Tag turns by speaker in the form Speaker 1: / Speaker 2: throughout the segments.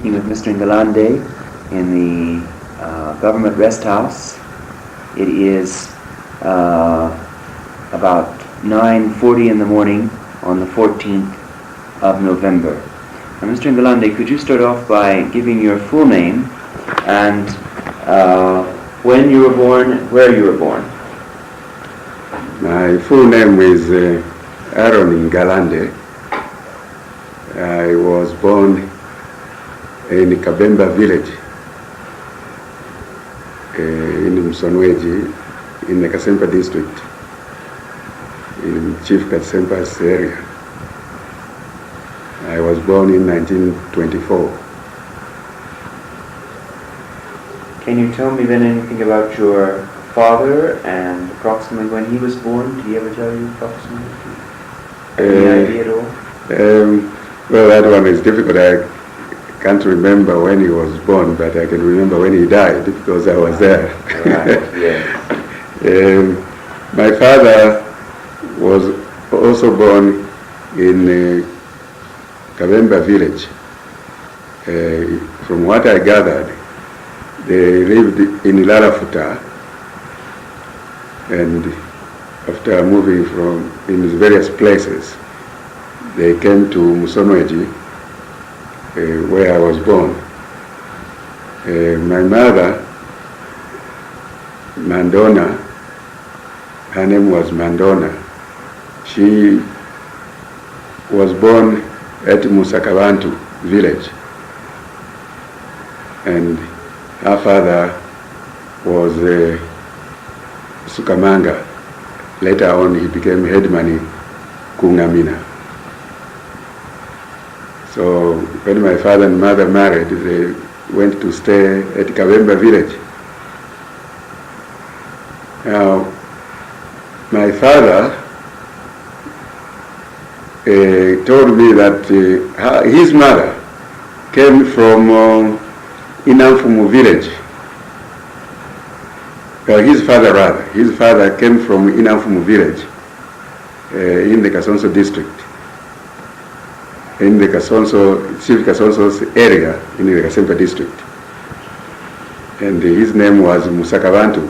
Speaker 1: speaking with Mr. Ngalande in the government rest house. It is about 9:40 in the morning on the 14th of November. Now, Mr. Ngalande, could you start off by giving your full name and when you were born, where you were born?
Speaker 2: My full name is Aaron Ngalande. I was born in Kabemba village in Msonweji in the Kasempa district, in Chief Kasempa's area. I was born in 1924.
Speaker 1: Can you tell me then anything about your father and approximately when he was born? Did he ever tell you approximately? Any idea at all?
Speaker 2: Well, that one is difficult. I can't remember when he was born, but I can remember when he died because I was there.
Speaker 1: Right, yes.
Speaker 2: My father was also born in Kabemba village. From what I gathered, they lived in Larafuta, and after moving from in various places, they came to Musonweji, where I was born. My mother, Mandona, her name was Mandona. She was born at Musakabantu village, and her father was Sukamanga. Later on, he became headman in Kungamina. So when my father and mother married, they went to stay at Kabemba village. Now, my father told me that his mother came from Inamfumu village. His father came from Inamfumu village in the Kasonso district, in the Chief Kasonso's area in the Kasempa district. And his name was Musakabantu,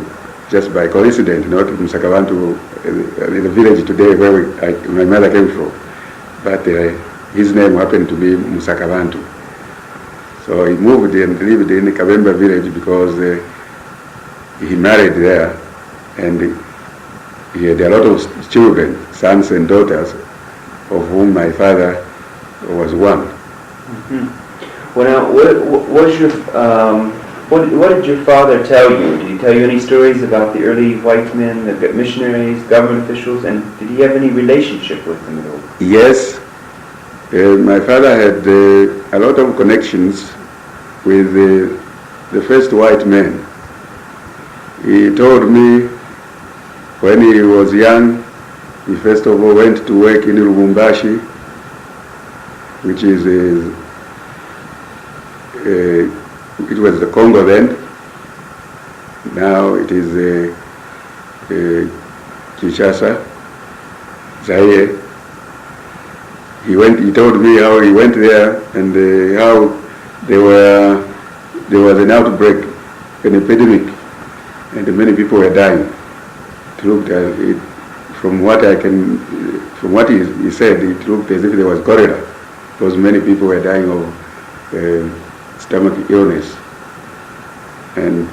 Speaker 2: just by coincidence, not Musakabantu, the village today where my mother came from. But his name happened to be Musakabantu. So he moved and lived in the Kabemba village because he married there, and he had a lot of children, sons and daughters, of whom my father was one.
Speaker 1: Mm-hmm. Well, now, what did your father tell you? Did he tell you any stories about the early white men, the missionaries, government officials, and did he have any relationship with them at all?
Speaker 2: Yes. My father had a lot of connections with the first white men. He told me when he was young, he first of all went to work in Lubumbashi, which is it was the Congo then. Now it is Kinshasa, Zaire. He told me how he went there and how there was an outbreak, an epidemic, and many people were dying. It looked from what he said, it looked as if there was cholera, because many people were dying of stomach illness. And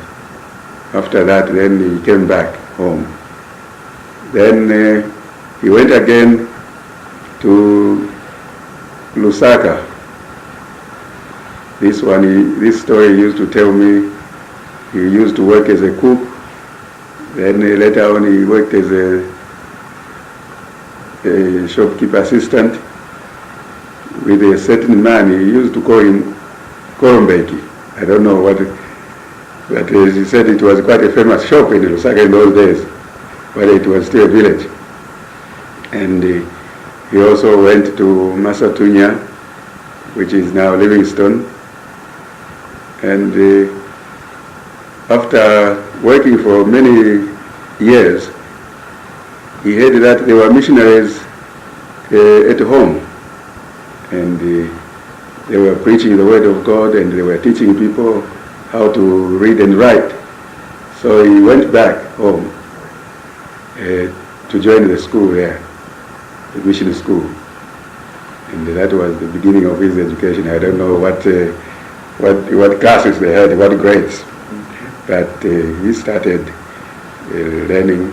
Speaker 2: after that, then he came back home. Then he went again to Lusaka. This story he used to tell me. He used to work as a cook. Then later on he worked as a shopkeeper assistant with a certain man. He used to call him Korombeki. I don't know what, but he said it was quite a famous shop in Lusaka in those days, but it was still a village. And he also went to Masatunya, which is now Livingstone. And after working for many years, he heard that there were missionaries at home. And They were preaching the word of God and they were teaching people how to read and write. So he went back home to join the school there, the mission school. And that was the beginning of his education. I don't know what classes they had, what grades. But he started learning,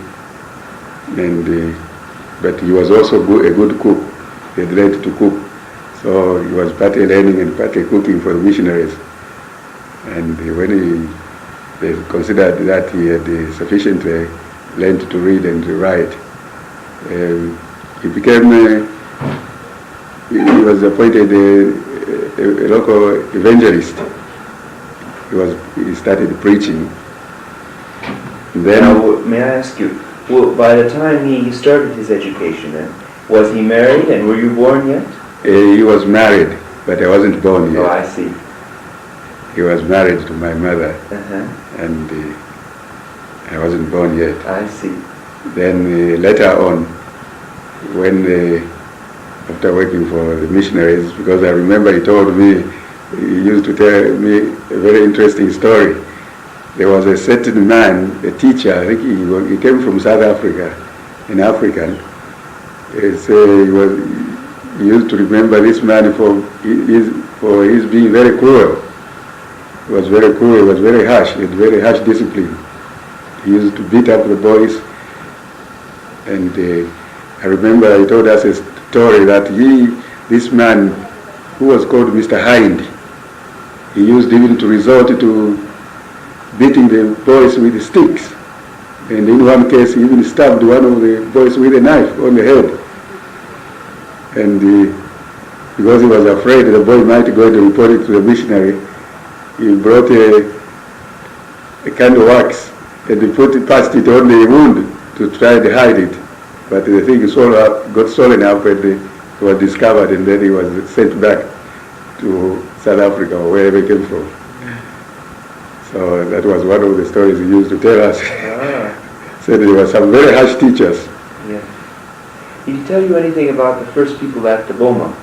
Speaker 2: but he was also a good cook. He had learned to cook. So he was partly learning and partly cooking for the missionaries. And when they considered that he had sufficiently learned to read and to write, he became, he was appointed a local evangelist. He started preaching. Then,
Speaker 1: now, may I ask you, well, by the time he started his education then, was he married and were you born yet?
Speaker 2: He was married, but I wasn't born yet.
Speaker 1: Oh, I see.
Speaker 2: He was married to my mother, and I wasn't born yet.
Speaker 1: I see.
Speaker 2: Then later on, when after working for the missionaries, because I remember he told me, he used to tell me a very interesting story. There was a certain man, a teacher, I think he came from South Africa, an African. He used to remember this man for his being very cruel. He was very cruel, he was very harsh, he had very harsh discipline. He used to beat up the boys. And I remember he told us a story that this man, who was called Mr. Hind, he used even to resort to beating the boys with sticks. And in one case, he even stabbed one of the boys with a knife on the head. And because he was afraid the boy might go and report it to the missionary, he brought a kind of wax and he passed it on the wound to try to hide it. But the thing got swollen up and it was discovered, and then he was sent back to South Africa or wherever he came from. So that was one of the stories he used to tell us. Said there were some very harsh teachers.
Speaker 1: Yeah. Did he tell you anything about the first people at the Boma?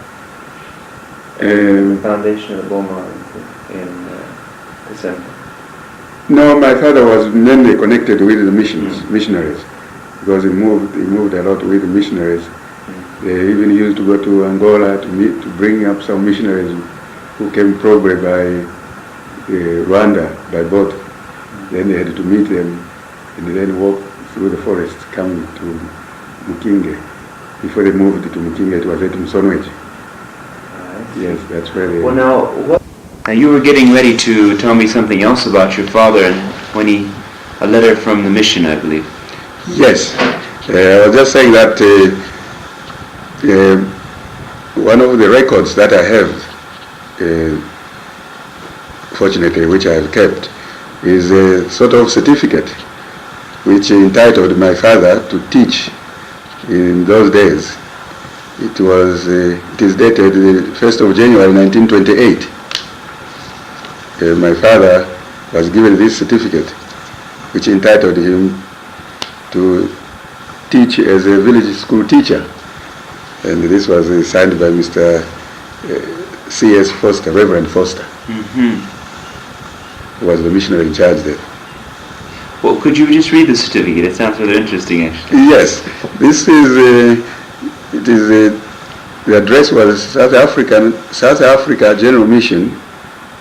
Speaker 1: The foundation of the Boma in December?
Speaker 2: No, my father was mainly connected with the missionaries, because he moved a lot with the missionaries. They even used to go to Angola to bring up some missionaries who came probably by Rwanda by boat. Then they had to meet them and then walk through the forest coming to Mukinge. Before they moved to Mukinge, it was at Msonweji. Yes, that's where they...
Speaker 1: Well, now you were getting ready to tell me something else about your father, and a letter from the mission, I believe.
Speaker 2: Yes, I was just saying that one of the records that I have, fortunately, which I have kept, is a sort of certificate which entitled my father to teach in those days. It is dated the 1st of January 1928. My father was given this certificate which entitled him to teach as a village school teacher. And this was signed by Mr. C.S. Foster, Reverend Foster, who was the missionary in charge there.
Speaker 1: Well, could you just read the certificate? It sounds rather interesting, actually.
Speaker 2: Yes, this is the address was South Africa General Mission,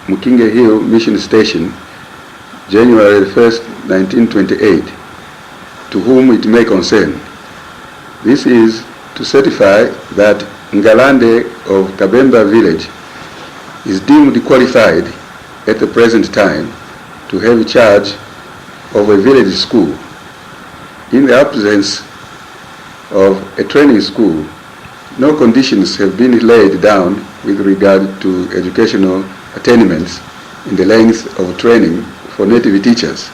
Speaker 2: Mukinge Hill Mission Station, January 1st, 1928, to whom it may concern. This is to certify that Ngalande of Kabemba village is deemed qualified at the present time to have charge of a village school. In the absence of a training school, no conditions have been laid down with regard to educational attainments in the length of training for native teachers.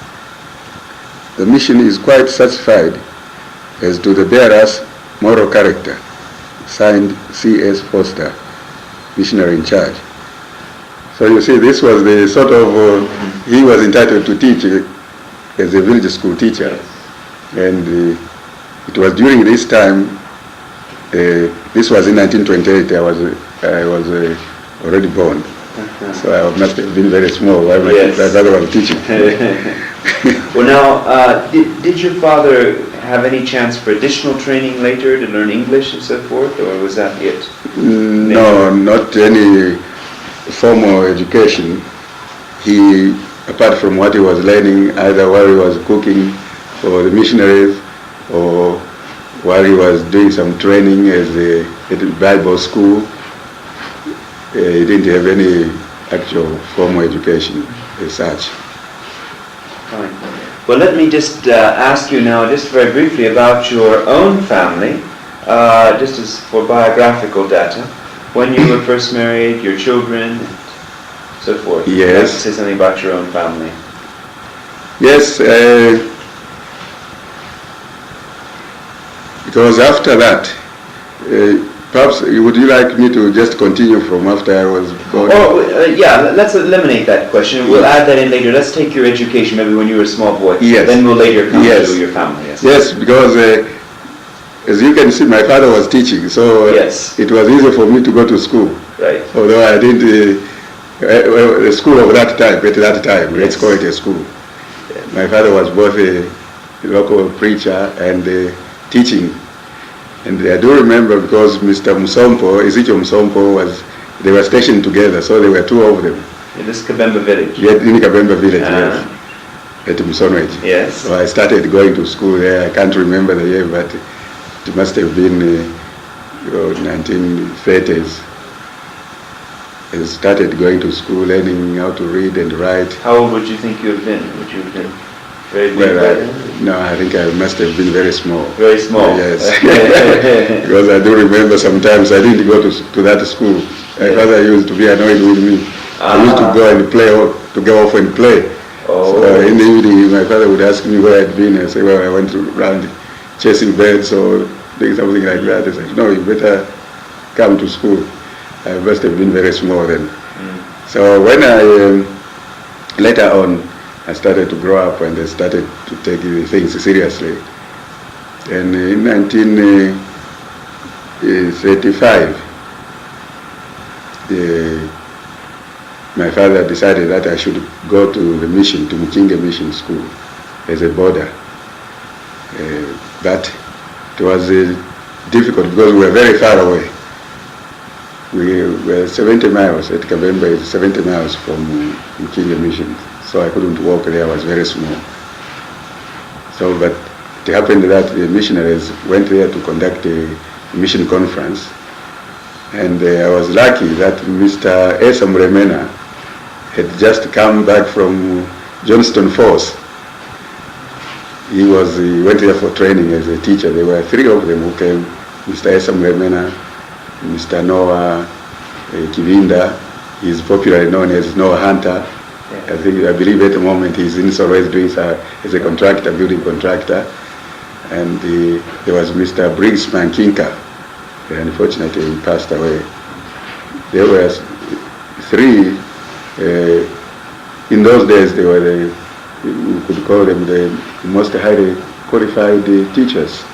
Speaker 2: The mission is quite satisfied as to the bearer's moral character. Signed, C.S. Foster, missionary in charge. So you see, this was the sort of, he was entitled to teach as a village school teacher. And it was during this time, this was in 1928, I was already born. So I must have been very small while my father was teaching.
Speaker 1: Well, now, did your father have any chance for additional training later to learn English and so forth, or was that it?
Speaker 2: No, not any formal education. He, apart from what he was learning, either while he was cooking for the missionaries or while he was doing some training at the Bible school, he didn't have any actual formal education as such.
Speaker 1: Fine. Well, let me just ask you now, just very briefly, about your own family, just as for biographical data. When you were first married, your children, and so forth.
Speaker 2: Yes.
Speaker 1: Would you like to say something about your own family?
Speaker 2: Yes, because after that, perhaps would you like me to just continue from after I was born?
Speaker 1: Oh, yeah, let's eliminate that question. We'll add that in later. Let's take your education, maybe when you were a small boy.
Speaker 2: Yes.
Speaker 1: Then we'll later come to your family. Yes,
Speaker 2: yes, because as you can see, my father was teaching, so it was easy for me to go to school.
Speaker 1: Right.
Speaker 2: Although I didn't, the school of that time, at that time, let's call it a school. My father was both a local preacher and teaching. And I do remember because Mr. Musompo, Ezekiel Musompo, they were stationed together, so there were two of them.
Speaker 1: In this Kabemba village?
Speaker 2: Yeah, in Kabemba village, yes. At Musonwich.
Speaker 1: Yes.
Speaker 2: So I started going to school there. I can't remember the year, but it must have been 1930s. I started going to school, learning how to read and write.
Speaker 1: How old would you think you have been? Would you have been very big?
Speaker 2: Well, no, I think I must have been very small.
Speaker 1: Very small?
Speaker 2: Yes. Because I do remember sometimes I didn't go to that school. My father used to be annoyed with me. I used to go and play, to go off and play.
Speaker 1: Oh.
Speaker 2: So in the evening, my father would ask me where I'd been. I say, well, I went around chasing birds or doing something like that. I said, no, you better come to school. I must have been very small then. So when I, later on, I started to grow up and I started to take things seriously. And in 1935, my father decided that I should go to the mission, to Mukinge Mission School, as a boarder. But it was difficult because we were very far away. We were 70 miles at Kabemba, is 70 miles from Mukinge Mission, so I couldn't walk there. I was very small. So, but it happened that the missionaries went there to conduct a mission conference, and I was lucky that Mr. Esa Mremena had just come back from Johnston Falls. He went there for training as a teacher. There were three of them who came: Mr. Esa Mremena, Mr. Noah Kivinda, he's popularly known as Noah Hunter. I believe at the moment he's in Solwezi doing as a contractor, building contractor. And there was Mr. Briggs Mankinka. Unfortunately, he passed away. There were three. In those days, they were we could call them the most highly qualified teachers,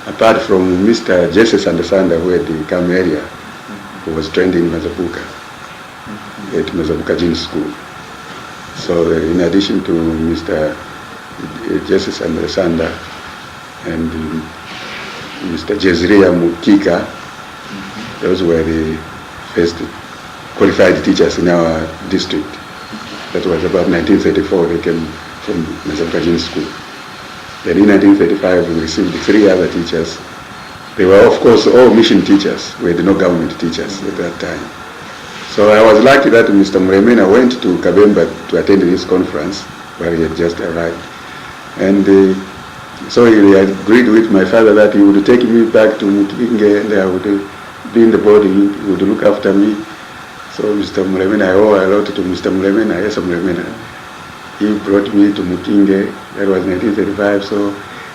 Speaker 2: apart from Mr. Jesse Sandasanda, who had come area, who was trained in Mazabuka, at Mazabuka Jin School. So in addition to Mr. Jesse Sandasanda and Mr. Jezria Mukika, those were the first qualified teachers in our district. That was about 1934, they came from Mazabuka Jin School. Then in 1935, we received three other teachers. They were, of course, all mission teachers. We had no government teachers at that time. So I was lucky that Mr. Mremena went to Kabemba to attend this conference where he had just arrived. And so he agreed with my father that he would take me back to Mukinge and I would be in the boarding, he would look after me. So Mr. Mremena, I owe a lot to Mr. Mremena, yes, Mremena. He brought me to Mukinge. That was 1935, so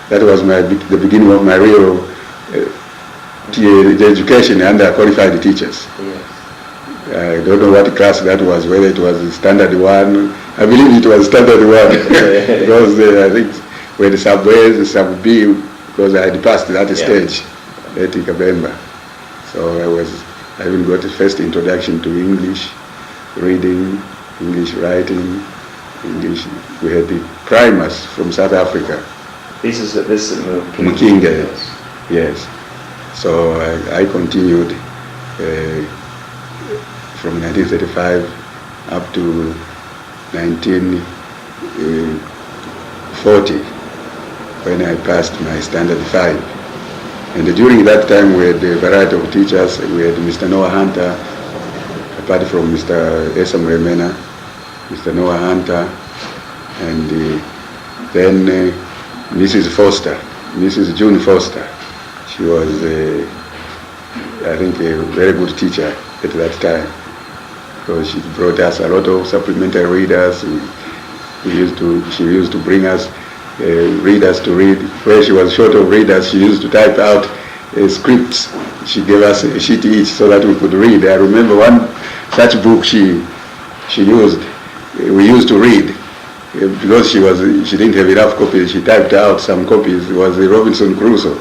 Speaker 2: that was the beginning of my real the education under qualified teachers. Yes. I don't know what class that was, whether it was standard 1. I believe it was standard 1 because I think when the sub A, the sub B, because I had passed that stage at Kabemba. So I was I even got the first introduction to English reading, English writing, English. We had the primers from South Africa.
Speaker 1: This is
Speaker 2: Mukinge, yes. So I continued from 1935 up to 1940 when I passed my standard 5. And during that time we had a variety of teachers. We had Mr. Noah Hunter, apart from Mr. Esam Remena, Mr. Noah Hunter, and then Mrs. Foster, Mrs. June Foster. She was, I think, a very good teacher at that time, because she brought us a lot of supplementary readers. She used to bring us readers to read. Where she was short of readers, she used to type out scripts. She gave us a sheet each so that we could read. I remember one such book she used. We used to read. Because she didn't have enough copies, she typed out some copies. It was the Robinson Crusoe.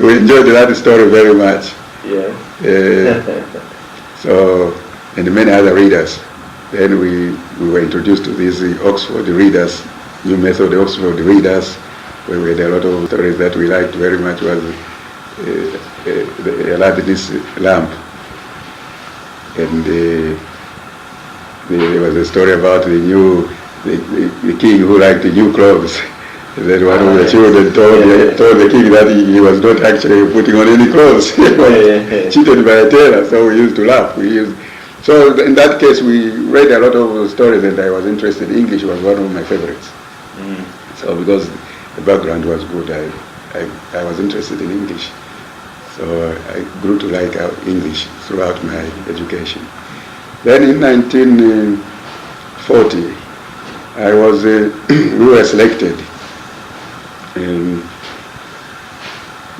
Speaker 2: We enjoyed that story very much.
Speaker 1: Yeah.
Speaker 2: So, and many other readers. Then we were introduced to these Oxford readers, new method Oxford readers, where we had a lot of stories that we liked very much. Was the Aladdin's lamp, and there was a story about the king who liked the new clothes. And then one of the children told the king that he was not actually putting on any clothes. He was cheated by a tailor, so we used to laugh. So in that case, we read a lot of stories, and I was interested. English was one of my favorites. So because the background was good, I was interested in English. So I grew to like English throughout my education. Then in 1940, we were selected.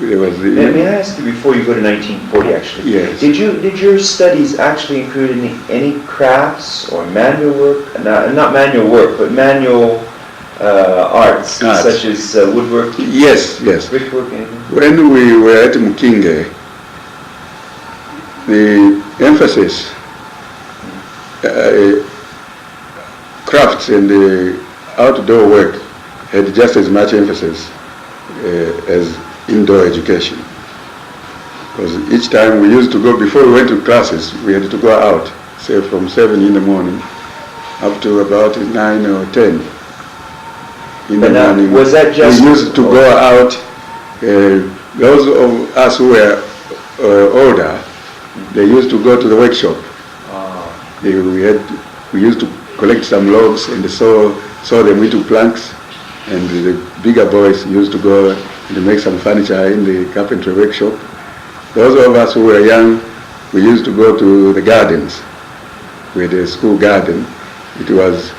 Speaker 1: May I ask you, before you go to 1940, actually?
Speaker 2: Yes.
Speaker 1: Did your studies actually include any crafts or manual work? Not manual work, but manual arts, such as woodwork?
Speaker 2: Yes.
Speaker 1: Brickwork, anything?
Speaker 2: When we were at Mukinge, the emphasis, crafts and outdoor work had just as much emphasis as indoor education. Because each time we used to go, before we went to classes, we had to go out, say from 7 in the morning up to about 9 or 10 in the morning.
Speaker 1: Was that just...
Speaker 2: We used to go out, those of us who were older, they used to go to the workshop. We used to collect some logs and saw them into planks, and the bigger boys used to go and make some furniture in the carpentry workshop. Those of us who were young, we used to go to the gardens, with the school garden. It was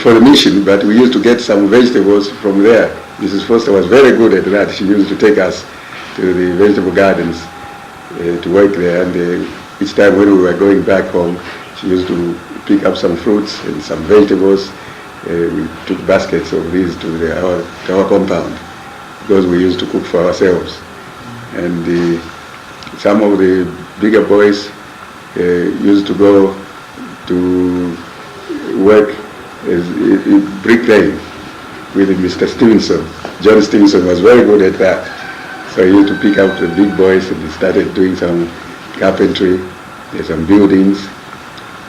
Speaker 2: for the mission, but we used to get some vegetables from there. Mrs. Foster was very good at that. She used to take us to the vegetable gardens to work there, and each time when we were going back home, she used to pick up some fruits and some vegetables. We took baskets of these to our compound, because we used to cook for ourselves. And some of the bigger boys used to go to work as bricklaying with Mr. Stevenson. John Stevenson was very good at that. So he used to pick up the big boys, and he started doing some carpentry, some buildings,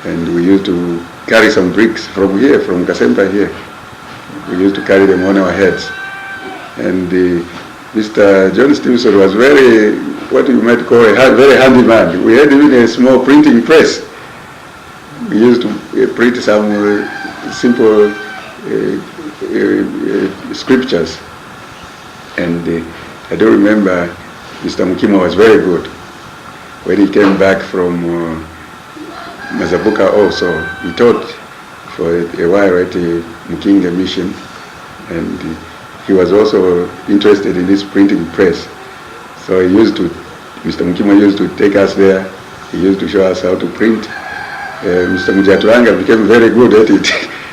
Speaker 2: and we used to carry some bricks from here, from Kasempa here. We used to carry them on our heads. And Mr. John Stevenson was very, what you might call a very handy man. We had even a small printing press. We used to print some simple scriptures. And I do remember Mr. Mukima was very good. When he came back from Mazabuka also, he taught for a while at the Mukinge mission, and he was also interested in this printing press. So Mr. Mukima used to take us there. He used to show us how to print. Mr. Mujatwanga became very good at it.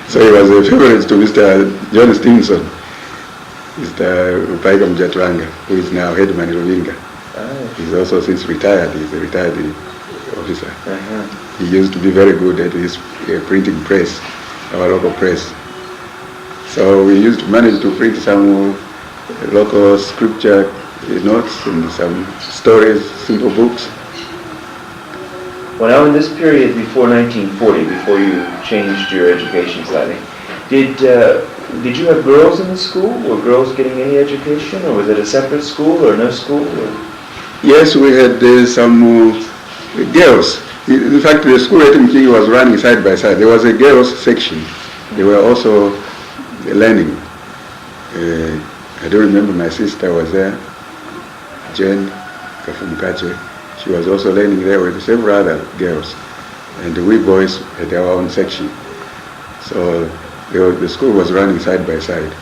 Speaker 2: So he was a favorite to Mr. John Stevenson, Mr. Rupaika Mujatwanga, who is now headman in Ruvinga.
Speaker 1: Oh.
Speaker 2: He's also since retired. He's a retired officer.
Speaker 1: Uh-huh.
Speaker 2: He used to be very good at his printing press, our local press. So we used to manage to print some local scripture notes and some stories, simple books.
Speaker 1: Well, now in this period before 1940, before you changed your education slightly, did you have girls in the school? Were girls getting any education, or was it a separate school or no school? Or?
Speaker 2: Yes, we had some girls. In fact, the school at Mkingi was running side by side. There was a girls section. They were also learning. I don't remember, my sister was there, Jane Kafumukache. She was also learning there with several other girls. And we boys had our own section. So the school was running side by side.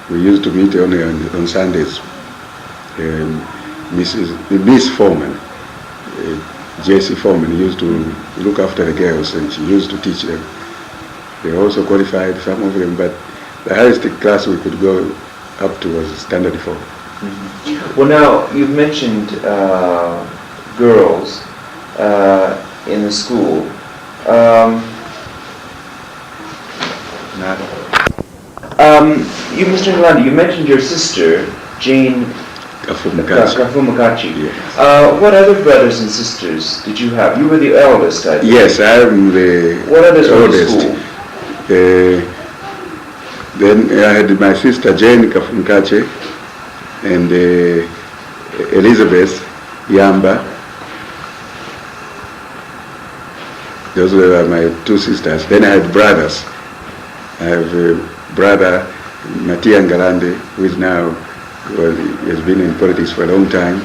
Speaker 2: We used to meet only on Sundays. Miss Foreman, J.C. Foreman, used to look after the girls, and she used to teach them. They also qualified, some of them, but the highest class we could go up to was Standard 4.
Speaker 1: Mm-hmm. Well, now, you've mentioned girls in the school. Mr. Ngalande, you mentioned your sister, Jane Kafumukachi.
Speaker 2: Yes.
Speaker 1: What other brothers and sisters did you have? You were the eldest, I think.
Speaker 2: Yes, I am the
Speaker 1: What others were in
Speaker 2: oldest.
Speaker 1: school?
Speaker 2: Then I had my sister Jane Kafumukachi and Elizabeth Yamba. Those were my two sisters. Then I had brothers. I have a brother, Matia Ngalande, who is now, has been in politics for a long time.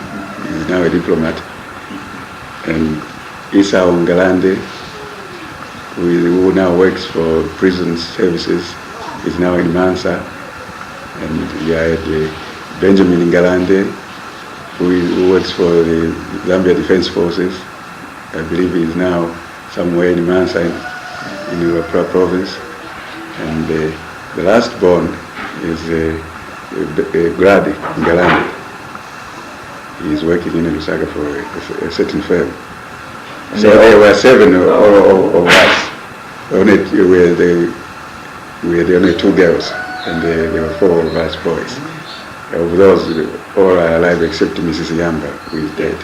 Speaker 2: He's now a diplomat. And Esau Ngalande, who now works for prison services, is now in Mansa. And we had Benjamin Ngalande, who works for the Zambia Defense Forces. I believe he is now somewhere in Mansa in Luapula province. And the last born is Grady Ngalande. He is working in Lusaka for a certain firm. And so there were 7 of us. We had only 2 girls, and there were 4 of us boys. Of those, all are alive except Mrs. Yamba, who is dead.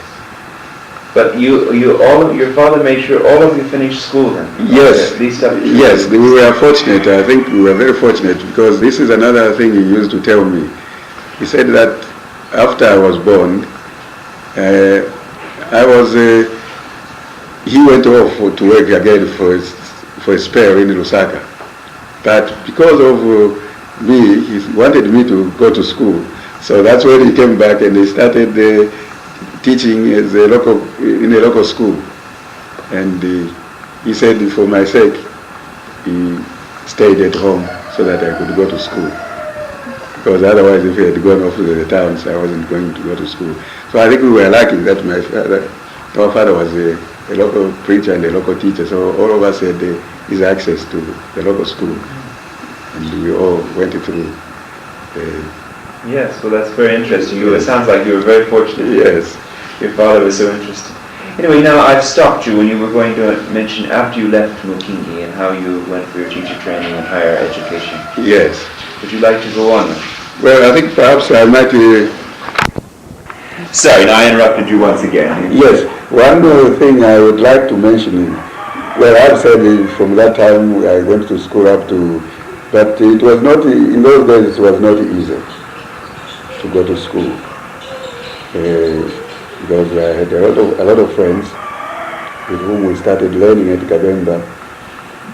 Speaker 1: But your father made sure all of you finished school then?
Speaker 2: Yes.
Speaker 1: Yes,
Speaker 2: we were fortunate. I think we were very fortunate, because this is another thing he used to tell me. He said that after I was born, he went off to work again for a spell in Lusaka. But because of me, he wanted me to go to school. So that's when he came back and he started teaching in a local school. And he said, for my sake, he stayed at home so that I could go to school. Because otherwise, if he had gone off to the towns, I wasn't going to go to school. So I think we were lucky that our father was a local preacher and a local teacher. So all of us had his access to the local school. And we all went through.
Speaker 1: Yes, well, that's very interesting. It sounds like you were very fortunate.
Speaker 2: Yes.
Speaker 1: Your father was so interested. Anyway, now I've stopped you when you were going to mention after you left Mukingi and how you went for your teacher training and higher education.
Speaker 2: Yes.
Speaker 1: Would you like to go on?
Speaker 2: Well, I think perhaps I might...
Speaker 1: Sorry, now I interrupted you once again.
Speaker 2: Yes. One thing I would like to mention is, well, I've said from that time I went to school up to... But it was not, in those days it was not easy to go to school. Because I had a lot of friends with whom we started learning at Kabemba,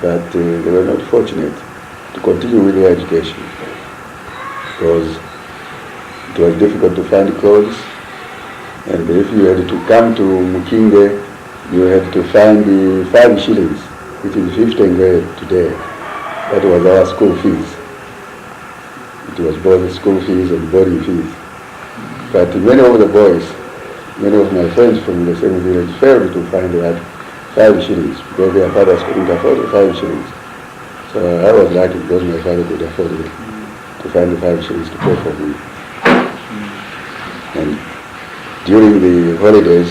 Speaker 2: but they were not fortunate to continue with their education, because it was difficult to find clothes, and if you had to come to Mukinge, you had to find 5 shillings, which is 15 Ngwe today. That was our school fees. It was both school fees and boarding fees. But many of the boys, many of my friends from the same village failed to find that 5 shillings because their fathers couldn't afford 5 shillings. So I was lucky because my father could afford it, to find the 5 shillings to pay for me. And during the holidays,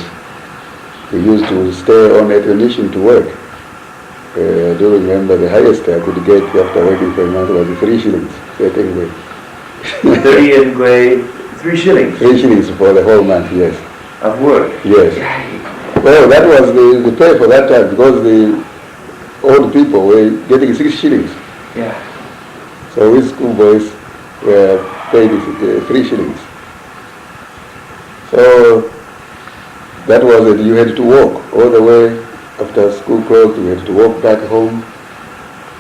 Speaker 2: we used to stay on at mission to work. I do remember the highest I could get after working for a month was 3 shillings. Anyway.
Speaker 1: 30 Ngwe, 3 shillings
Speaker 2: 3 shillings for the whole month, yes.
Speaker 1: of work.
Speaker 2: Yes. Well, that was the pay for that time because the old people were getting 6 shillings.
Speaker 1: Yeah.
Speaker 2: So we schoolboys were paid 3 shillings. So that was it. You had to walk all the way after school closed. We had to walk back home,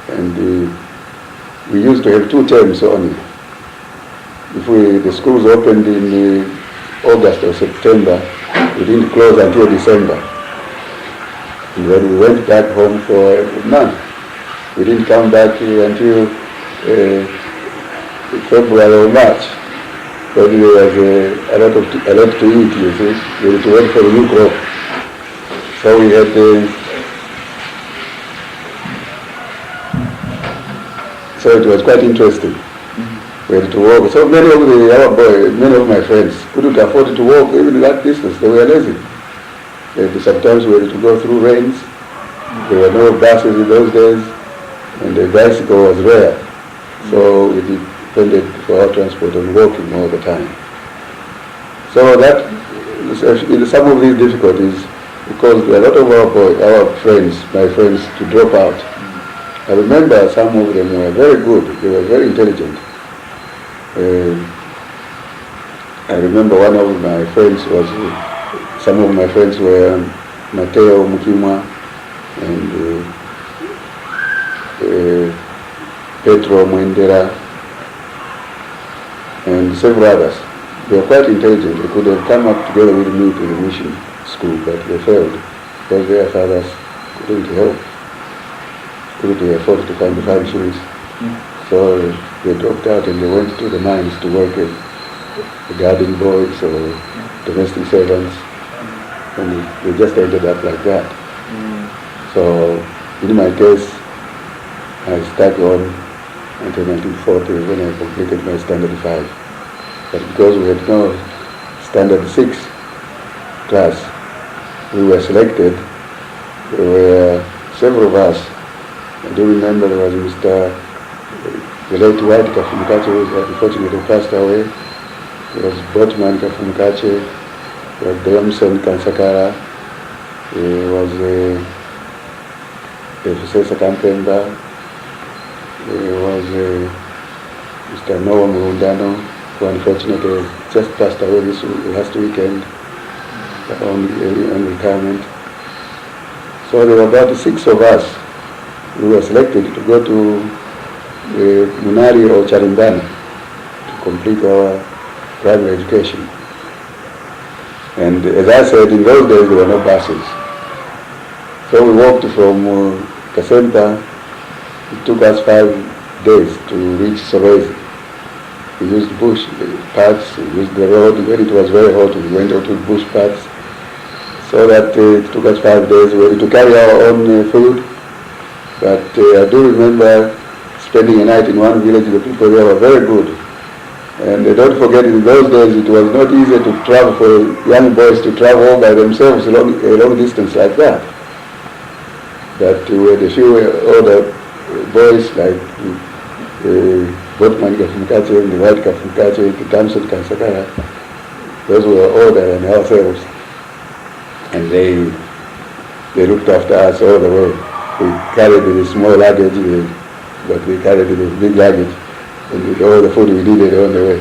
Speaker 2: and we used to have 2 terms only. If the schools opened in August or September, we didn't close until December. And then we went back home for a month. We didn't come back until February or March. But there was a lot to eat, you see. We had to wait for the new crop. So we had so it was quite interesting. We had to walk. So many of my friends couldn't afford to walk even that distance. They were lazy. And sometimes we had to go through rains. There were no buses in those days, and the bicycle was rare. So we depended for our transport on walking all the time. So that, some of these difficulties, caused a lot of our friends, my friends, to drop out. I remember some of them were very good. They were very intelligent. I remember one of my friends some of my friends were Mateo Mukimwa and Petro Mwendera and several others. They were quite intelligent. They could have come up together with me to the mission school, but they failed because their fathers couldn't afford to find the 5 shillings. So they dropped out and they went to the mines to work as garden boys or domestic servants, and they just ended up like that. So in my case, I stuck on until 1940 when I completed my Standard 5. But because we had no Standard 6 class, we were selected. There were several of us. I do remember there was Mr. The late White Kafumukache, who unfortunately passed away. There was Botman Kafumukache. There was Williamson Kansakara. There was Professor Kampemba. There was Mr. Noah Murundano, who unfortunately just passed away last weekend on retirement. So there were about 6 of us who were selected to go to Munari or Charimbani to complete our primary education. And as I said, in those days there were no buses. So we walked from Kasempa. It took us 5 days to reach Solwezi. We used bush paths, we used the road. When it was very hot, we went out with bush paths. So that it took us 5 days. We had to carry our own food. But I do remember spending a night in one village. The people there were very good. And don't forget, in those days it was not easy to travel for young boys to travel all by themselves a long distance like that. But we had a few older boys like Botman Kafumukache and the White Kafumukache, the Thompson Kansakara. Those were older than ourselves. And they looked after us all the way. We carried the small luggage, but we carried the big luggage and with all the food we needed on the way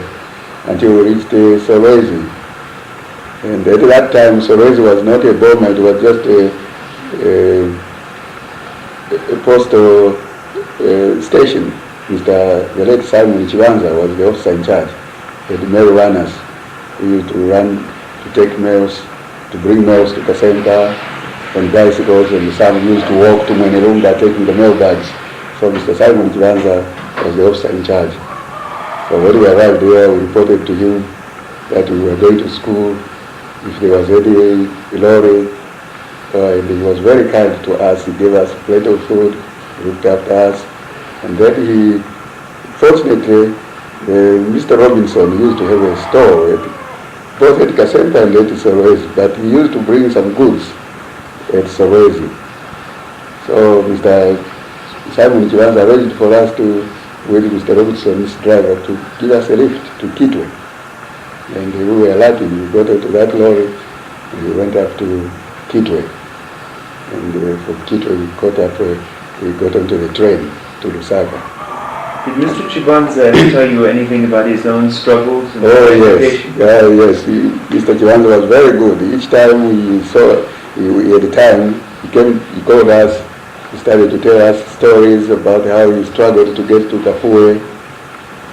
Speaker 2: until we reached Solwezi. And at that time, Solwezi was not a bomber, it was just a postal station. The late Simon Chibanza was the officer in charge. He had mail runners who used to take mails, to bring mails to Kasempa on bicycles, and some used to walk to Mwenelunga taking the mail bags. So Mr. Simon Chibanza was the officer in charge. So when we arrived there, we reported to him that we were going to school, if there was any lorry, and he was very kind to us. He gave us plenty of food, he looked after us, and then fortunately, Mr. Robinson used to have a store both at Kasempa and at Solwezi, but we used to bring some goods at Solwezi. So Mr. Simon Chivanza arranged for us to, with Mr. Robertson's driver, to give us a lift to Kitwe. And we were lucky, we got into that lorry and we went up to Kitwe. And from Kitwe we got onto the train to Lusaka.
Speaker 1: Did Mr. Chibanza tell you anything about his own struggles?
Speaker 2: Oh yes, yes. Mr. Chibanza was very good. Each time we saw, at the time, he called us. He started to tell us stories about how he struggled to get to Kafue,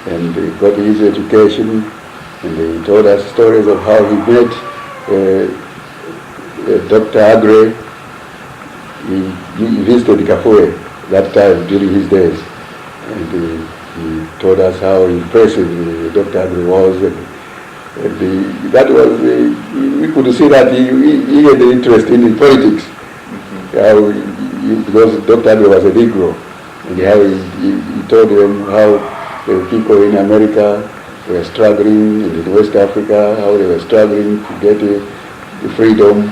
Speaker 2: and he got his education. And he told us stories of how he met Dr. Agre. He visited Kafue that time during his days. And he told us how impressive Dr. Agre was. And that was, we could see that he had an interest in politics. Because Dr. Agre was a Negro. And how he told them how the people in America were struggling, and in West Africa, how they were struggling to get freedom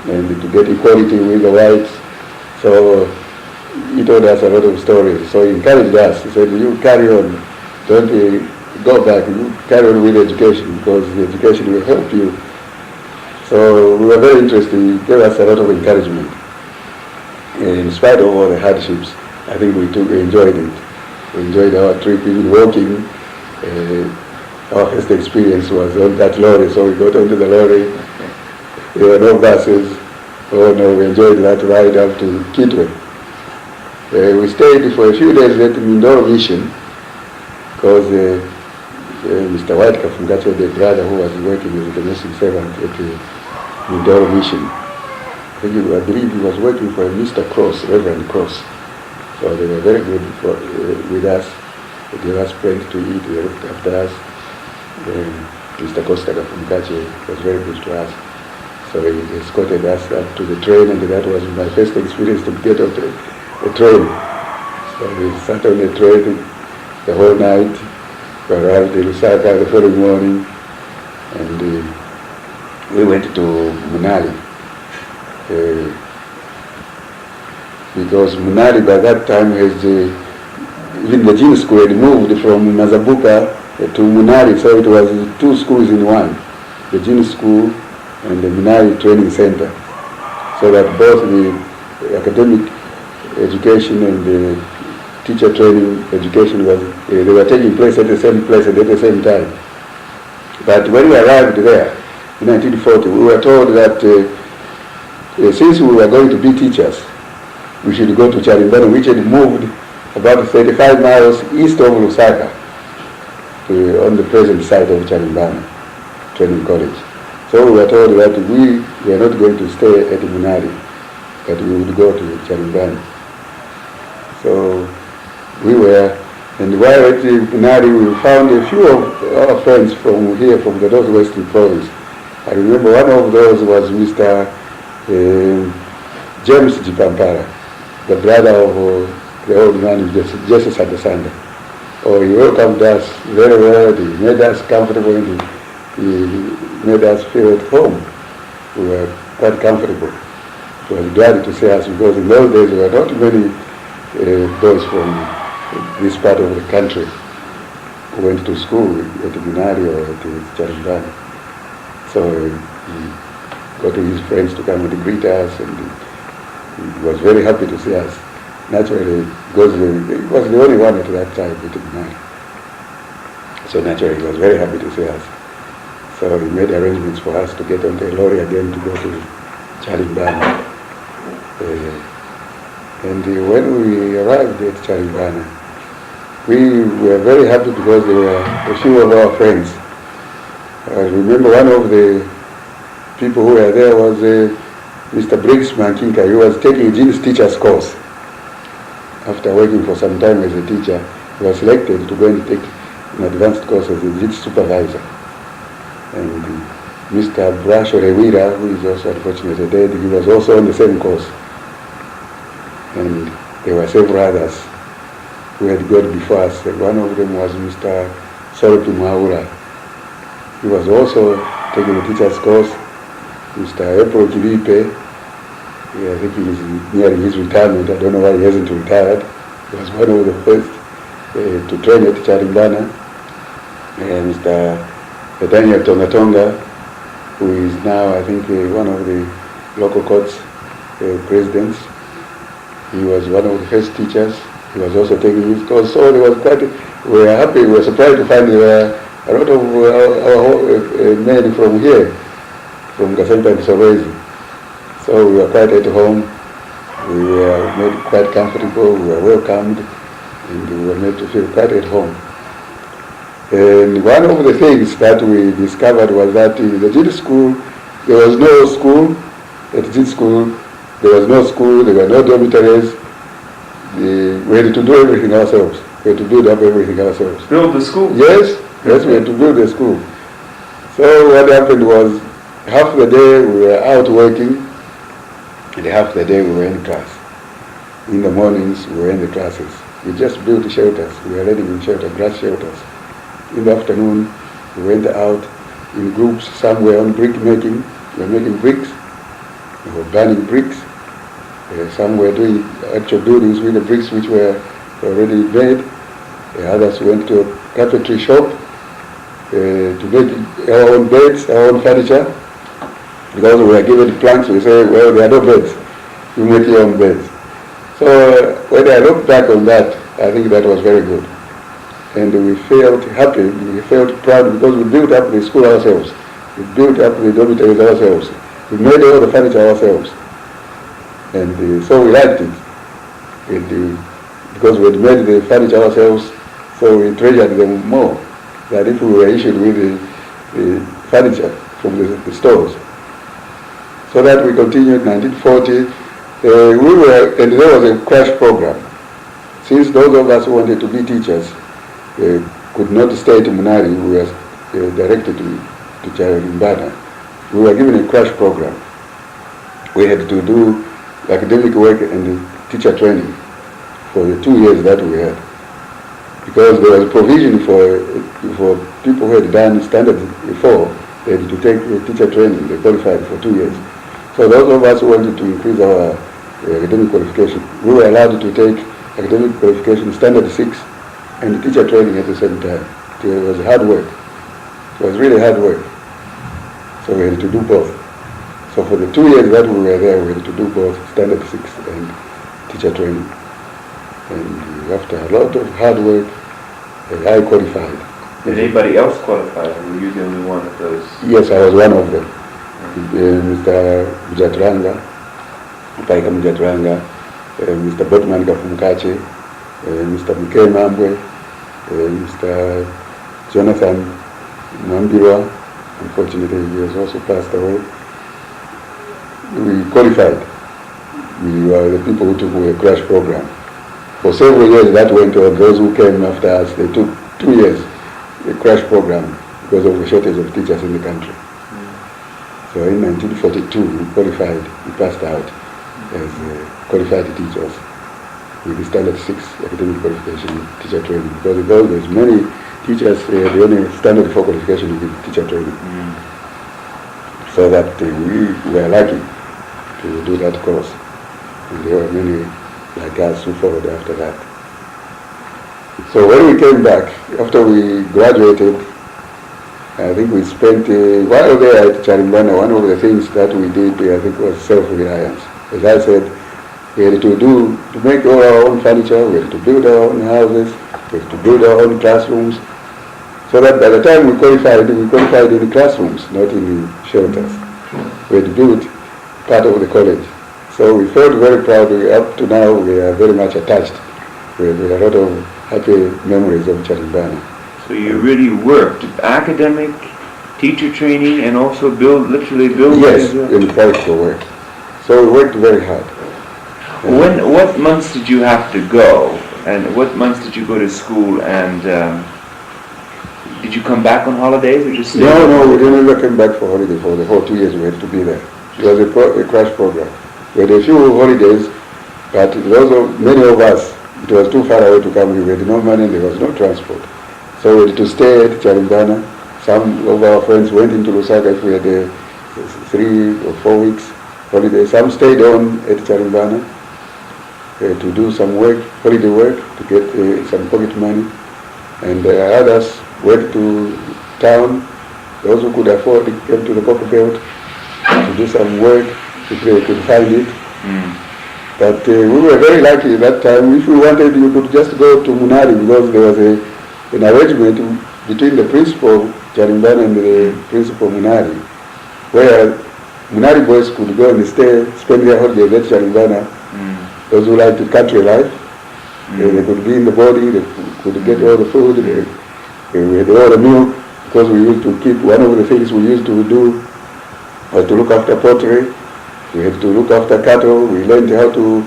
Speaker 2: and to get equality with the whites. So he told us a lot of stories. So he encouraged us. He said, you carry on, don't go back, you carry on with education because the education will help you. So we were very interested. He gave us a lot of encouragement. And in spite of all the hardships, I think we enjoyed it. We enjoyed our trip, even walking. Our first experience was on that lorry, so we got onto the lorry. There were no buses. Oh no, we enjoyed that ride up to Kitwe. We stayed for a few days at Mindoro Mission because Mr. Whiteka from Gacho, the brother who was working as a domestic servant at Mindoro Mission, I believe he was working for Mr. Cross, Reverend Cross. So they were very good with us. They gave us plenty to eat, they looked after us. Mr. Costaga from Gacho was very good to us. So he escorted us up to the train, and that was my first experience to get on the train. So we sat on the train the whole night. We arrived in Lusaka the following morning, and we went to Munali. Because Munali by that time has even the gym school had moved from Mazabuka to Munali, so it was two schools in one, the gym school and the Munali training center, so that both the academic education and the teacher training education they were taking place at the same place and at the same time. But when we arrived there in 1940, we were told that since we were going to be teachers, we should go to Charimbani, which had moved about 35 miles east of Lusaka, on the present site of Charimbani Training College. So we were told that we were not going to stay at Munari, but we would go to Charimbani. So we were, and while at Munari we found a few of our friends from here, from the Northwestern Province. I remember one of those was Mr. James Jipampara, the brother of the old man, Jesse Sandasanda. Oh, he welcomed us very well, he made us comfortable, and he made us feel at home. We were quite comfortable. He was glad to see us because in those days there were not many boys from this part of the country who went to school at Munari or at Charimbani. So he got his friends to come and greet us, and he was very happy to see us. Naturally, because he was the only one at that time at Munari. So naturally, he was very happy to see us. So he made arrangements for us to get on the lorry again to go to Charimbani. And when we arrived at Charimbani, we were very happy because there were a few of our friends. I remember one of the people who were there was Mr. Briggs Mankinka. He was taking a Jeans teacher's course. After working for some time as a teacher, he was selected to go and take an advanced course as a Jeans supervisor. And Mr. Brasho Rewira, who is also unfortunately dead, he was also on the same course. And there were several others who had gone before us. And one of them was Mr. Soropi Maura. He was also taking the teacher's course. Mr. April Kilipe, I think he is nearing his retirement. I don't know why he hasn't retired. He was one of the first to train at Charimbana. And Mr. Daniel Tongatonga, who is now, I think, one of the local courts presidents. He was one of the first teachers. He was also taking his course. So they was quite, we were happy, we were surprised to find there were a lot of our men from here, from Gasempa and Solwezi. So we were quite at home. We were made quite comfortable. We were welcomed, and we were made to feel quite at home. And one of the things that we discovered was that in the JIT school, there was no school. At JIT school, there was no school, there were no dormitories. We had to do everything ourselves. We had to build up everything ourselves.
Speaker 1: Build the school?
Speaker 2: Yes, we had to build the school. So what happened was, half the day we were out working, and half the day we were in class. In the mornings, we were in the classes. We just built shelters. We were living in shelter, grass shelters. In the afternoon, we went out in groups somewhere on brick making. We were making bricks. We were burning bricks. Some were doing actual buildings with the bricks which were already made. Others went to a carpentry shop to make our own beds, our own furniture. Because we were given planks, we say, well, there are no beds. You make your own beds. So when I look back on that, I think that was very good. And we felt happy, we felt proud because we built up the school ourselves. We built up the dormitories ourselves. We made all the furniture ourselves. And so we liked it. And, because we had made the furniture ourselves, so we treasured them more than if we were issued with the furniture from the stores. So that we continued 1940. And there was a crash program. Since those of us who wanted to be teachers could not stay to Munari, we were directed to Charimbana. We were given a crash program. We had to do academic work and teacher training for the 2 years that we had. Because there was provision for people who had done standard 4, they had to take teacher training, they qualified for 2 years. So those of us who wanted to increase our academic qualification, we were allowed to take academic qualification standard 6 and teacher training at the same time. It was hard work. It was really hard work. So we had to do both. So for the 2 years that we were there, we had to do both standard 6 and teacher training. And after a lot of hard work, I qualified.
Speaker 1: Did anybody else qualify, or were you the only one of those?
Speaker 2: Yes, I was one of them. Mr. Mujatranga, Paika Mujatranga, Mr. Botman Kafumkache, Mr. Mike Mambwe, Mr. Jonathan Mambirwa. Unfortunately, he has also passed away. We qualified. We were the people who took away a crash program. For several years that went on. Those who came after us, they took 2 years, the crash program, because of the shortage of teachers in the country. So in 1942, we qualified, we passed out as qualified teachers with the standard 6 academic qualification teacher training. Because in those days, many teachers, the only standard 4 qualification with teacher training. So that we were lucky to do that course. And there were many like us who followed after that. So when we came back, after we graduated, I think we spent while there at Charimbana, one of the things that we did, I think, was self-reliance. As I said, we had to make all our own furniture, we had to build our own houses, we had to build our own classrooms, so that by the time we qualified in the classrooms, not in the shelters. We had built part of the college. So we felt very proud. Up to now, we are very much attached. We have a lot of happy memories of Charimbana.
Speaker 1: So you really worked academic, teacher training, and also literally build.
Speaker 2: Yes, in practical work. So we worked very hard.
Speaker 1: What months did you have to go, and what months did you go to school, and did you come back on holidays or just stay?
Speaker 2: No, we didn't ever come back for holiday. For the whole 2 years we had to be there. It was a crash program. We had a few holidays, but many of us, it was too far away to come. We had no money, there was no transport. So we had to stay at Charimbana Some of our friends went into Lusaka if we had 3 or 4 weeks holiday. Some stayed on at Charimbana to do some work, holiday work, to get some pocket money. And others went to town. Those who could afford came to the Copper Belt to do some work if they could find it. But we were very lucky at that time. If we wanted, you could just go to Munari, because there was an arrangement between the principal Charimbana and the principal Munari, where Munari boys could go and stay, spend their holidays at Charimbana. Those who liked the country life, they could be in the body, they could get all the food, they had all the milk, because we used to keep, one of the things we used to do was to look after poultry. We had to look after cattle. We learned how to,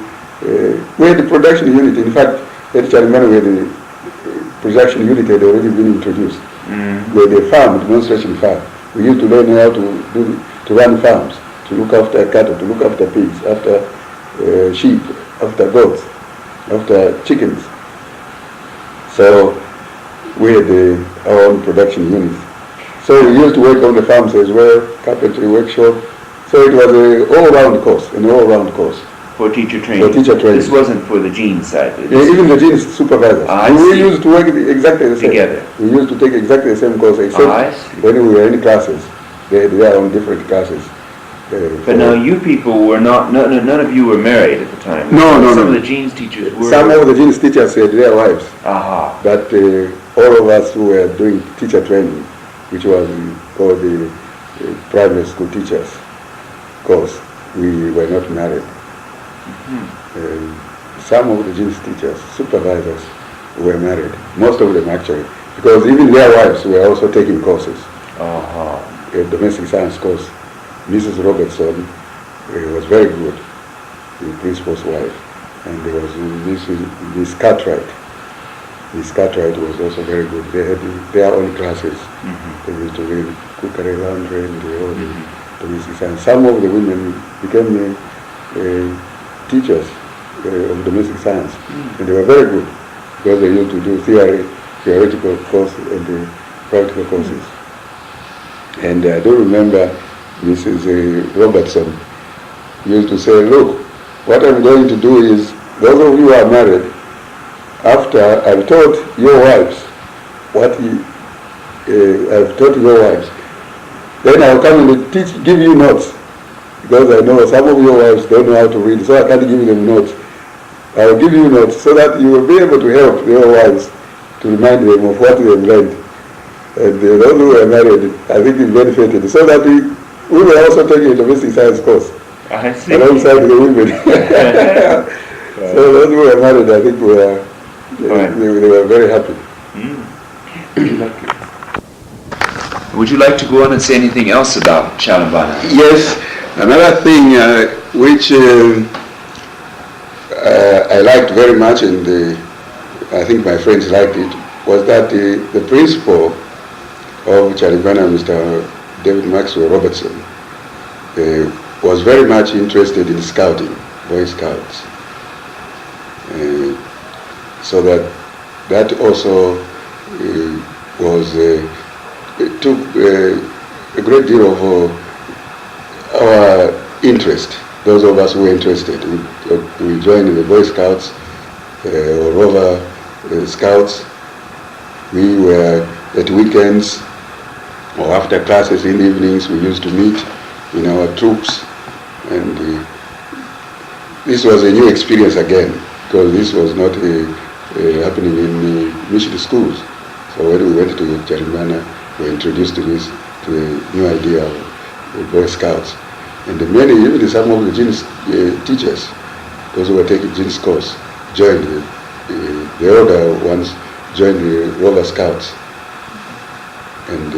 Speaker 2: we had the production unit. In fact, at Charimbana, we had the production unit had already been introduced. We had a farm, a demonstration farm. We used to learn how to run farms, to look after cattle, to look after pigs, after sheep, after goats, after chickens. So we had our own production unit. So we used to work on the farms as well, carpentry workshop. So it was an all-round course,
Speaker 1: For teacher training?
Speaker 2: For teacher training.
Speaker 1: This wasn't for the gene side?
Speaker 2: Even the gene supervisors. We used to work exactly the same.
Speaker 1: Together?
Speaker 2: We used to take exactly the same course, except when we were in classes. They had their own different classes.
Speaker 1: But now you people were not, none of you were married at the time?
Speaker 2: No.
Speaker 1: Some of the genes teachers were?
Speaker 2: Some of the genes teachers had their wives. But all of us who were doing teacher training, which was called the private school teachers course, we were not married. Some of the genes teachers, supervisors, were married. Most of them actually, because even their wives were also taking courses. A domestic science course. Mrs. Robertson was very good, the principal's wife, and there was Miss Cartwright. Miss Cartwright was also very good. They had their own classes. They used to read cookery, laundry, and all the domestic science. Some of the women became teachers of domestic science, and they were very good because they used to do theoretical courses and the practical courses. And I do remember Mrs. Robertson used to say, look, what I'm going to do is, those of you who are married, after I've taught your wives then I'll come and give you notes, because I know some of your wives don't know how to read, so I can't give them notes. I'll give you notes so that you will be able to help your wives to remind them of what they've learned. And those who were married, I think it benefited, so that we were also taking a domestic science course alongside the women. So those who were married, I think they were very happy.
Speaker 1: Would you like to go on and say anything else about Charimbana?
Speaker 2: Yes, another thing which I liked very much, and I think my friends liked it, was that the principal of Charimbana, Mr. David Maxwell Robertson, was very much interested in scouting, Boy Scouts. So that also took a great deal of our interest. Those of us who were interested, we joined the Boy Scouts or Rover Scouts. We were at weekends or after classes in the evenings, we used to meet in our troops, and this was a new experience again, because this was not happening in mission schools. So when we went to Charimbana, we were introduced to the new idea of Boy Scouts. And even some of the jeans teachers, those who were taking jeans course, joined the older ones joined the Rover Scouts. And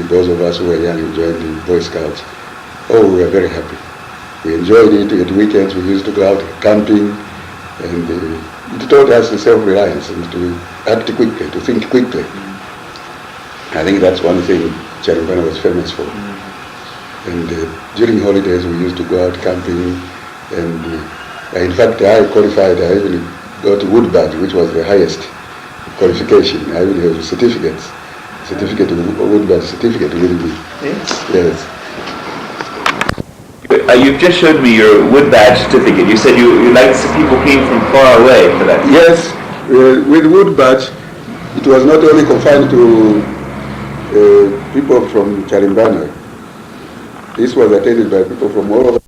Speaker 2: those of us who were young, joined the Boy Scouts. Oh, we were very happy. We enjoyed it. At weekends we used to go out camping, and it taught us self-reliance and to act quickly, to think quickly. I think that's one thing Charimbana was famous for. And during holidays we used to go out camping, and in fact I qualified, I even got Wood Badge, which was the highest qualification. I even have certificates. certificate, wood badge certificate will be. Yes.
Speaker 1: You've just showed me your wood badge certificate. You said you liked some people came from far away for that.
Speaker 2: Yes, with wood badge, it was not only confined to people from Charimbana. This was attended by people from all over.